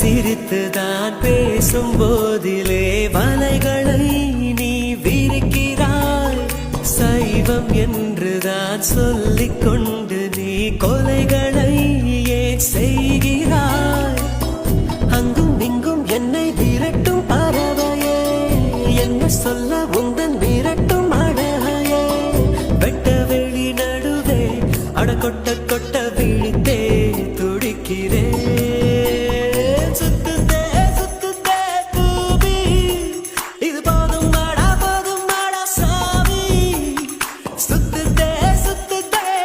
சிரித்துதான் பேசும் போதிலே வலைகளை நீ விரிக்கிறாய். சைவம் என்றுதான் சொல்லிக் கொண்டு நீ கொலைகளை ஏன் செய்கிறாய்? அங்கும் இங்கும் என்னை விரட்டும் பறவையே, என்ன சொல்ல உந்தன் விரட்டும் அழகையே. வெட்ட வெளி நடுவே அடக்கொட்ட